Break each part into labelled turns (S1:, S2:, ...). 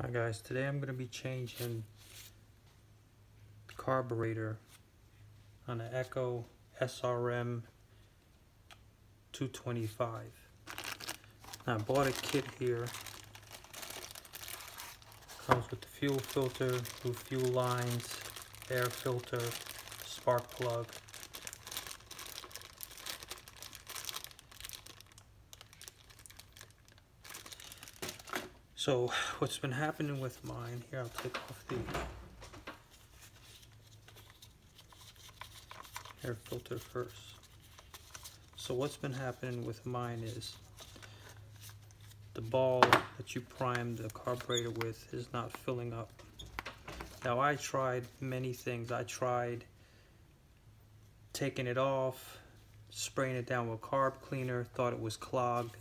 S1: Hi guys, today I'm going to be changing the carburetor on the Echo SRM-225. Now I bought a kit here. Comes with the fuel filter, new fuel lines, air filter, spark plug. So what's been happening with mine, here I'll take off the air filter first. So what's been happening with mine is the ball that you prime the carburetor with is not filling up. Now I tried many things. I tried taking it off, spraying it down with carb cleaner, thought it was clogged.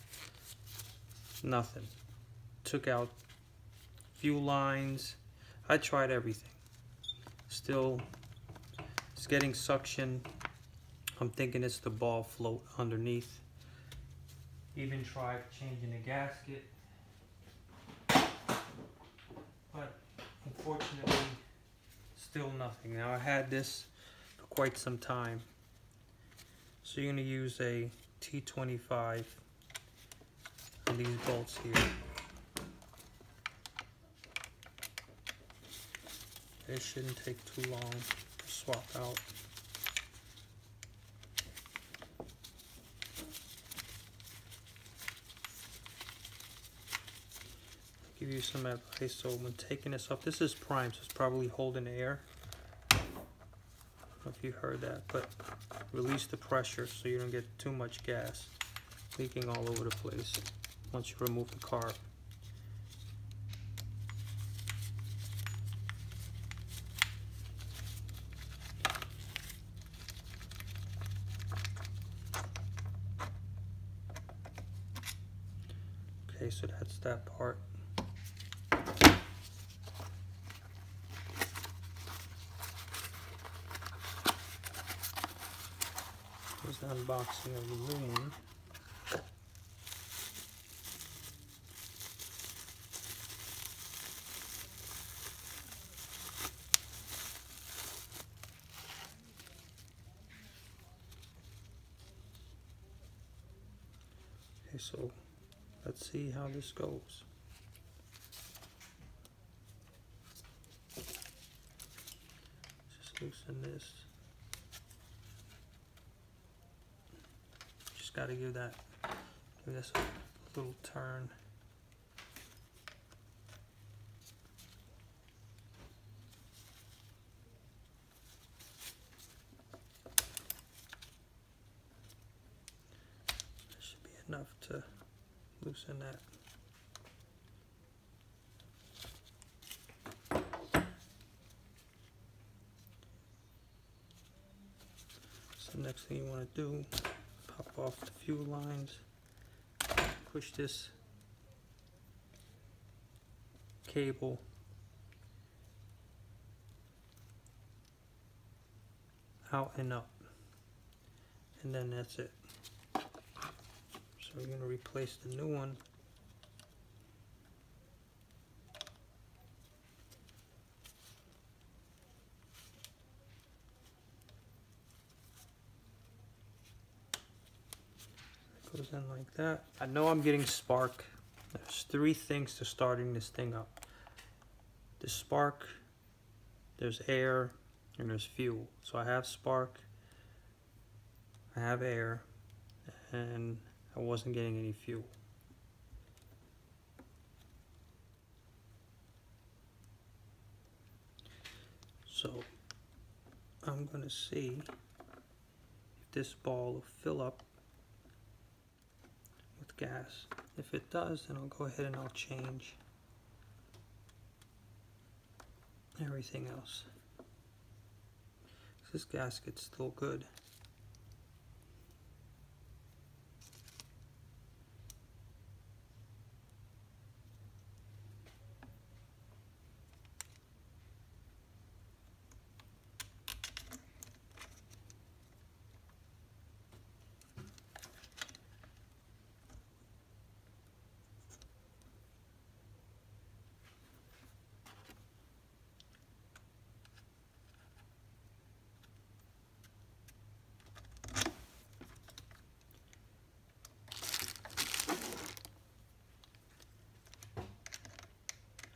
S1: Nothing. Took out fuel lines. I tried everything. Still, it's getting suction. I'm thinking it's the ball float underneath. Even tried changing the gasket, but unfortunately, still nothing. Now I had this for quite some time. So you're going to use a T25 on these bolts here. It shouldn't take too long to swap out. I'll give you some advice. So when taking this off, this is primed, so it's probably holding air. I don't know if you heard that, but release the pressure so you don't get too much gas leaking all over the place once you remove the carb. Okay, so that's that part. Here's the unboxing of the new one. Okay, so let's see how this goes. Just loosen this. Just got to give this a little turn. That should be enough to loosen that. So next thing you want to do, pop off the fuel lines, push this cable out and up, and then that's it. So we're going to replace the new one. It goes in like that. I know I'm getting spark. There's three things to starting this thing up. The spark, there's air, and there's fuel. So I have spark, I have air, and I wasn't getting any fuel. So I'm going to see if this ball will fill up with gas. If it does, then I'll go ahead and I'll change everything else. This gasket's still good.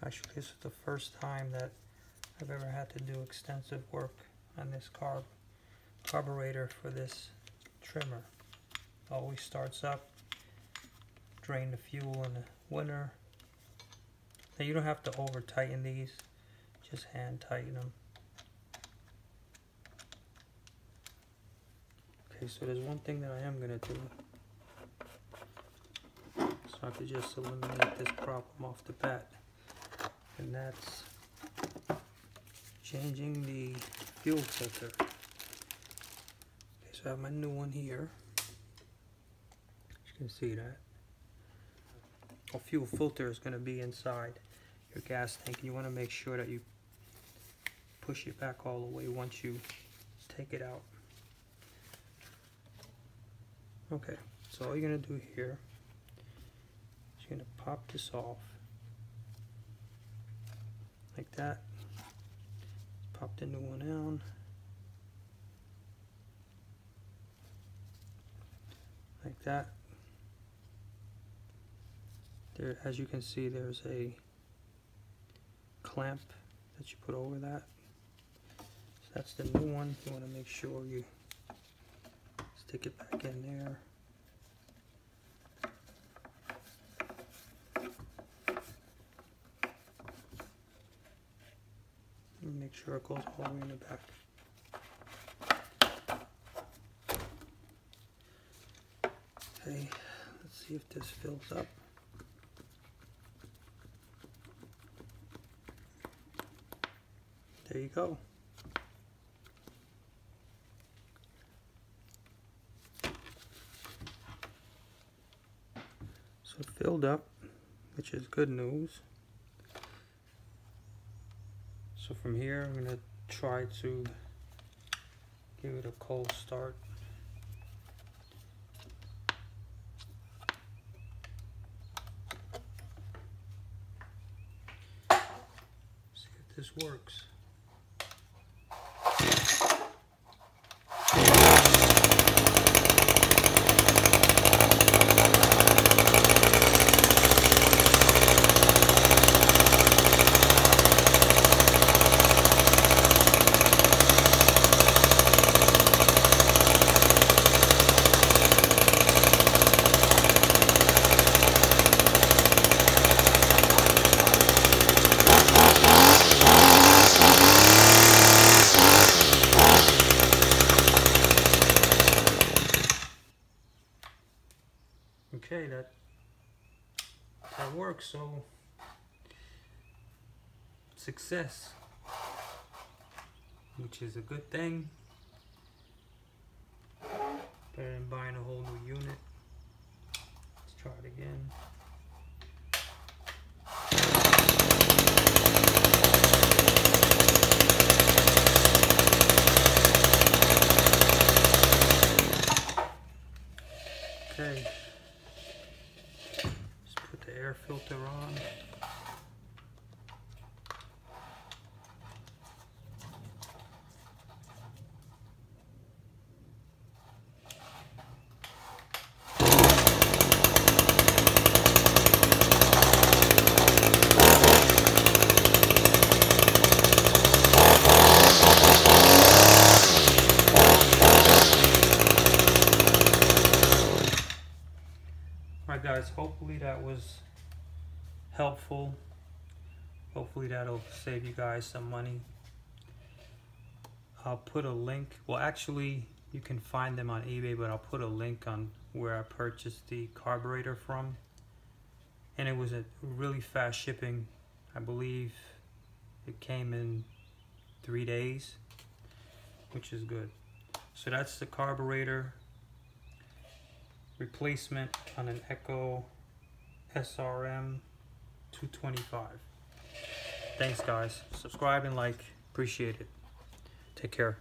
S1: Actually, this is the first time that I've ever had to do extensive work on this carburetor for this trimmer. Always starts up, drain the fuel in the winter. Now you don't have to over tighten these, just hand tighten them. Okay, so there's one thing that I am going to do. So I could just eliminate this problem off the bat. And that's changing the fuel filter. Okay, so I have my new one here. You can see that. A fuel filter is going to be inside your gas tank. You want to make sure that you push it back all the way once you take it out. Okay, so all you're going to do here is you're going to pop this off like that. Pop the new one down. Like that. There, as you can see, there's a clamp that you put over that. So that's the new one. You want to make sure you stick it back in there. And make sure it goes all the way in the back. Okay, let's see if this fills up. There you go. So it filled up, which is good news. So from here, I'm going to try to give it a cold start. See if this works. Okay, that works, so success, which is a good thing. Better than buying a whole new unit. Let's try it again. Okay. Air filter on. Alright guys, hopefully that was helpful. Hopefully that'll save you guys some money. I'll put a link. Well, actually, you can find them on eBay, but I'll put a link on where I purchased the carburetor from. And it was a really fast shipping. I believe it came in 3 days, which is good. So that's the carburetor replacement on an Echo SRM-225. Thanks guys. Subscribe and like. Appreciate it. Take care.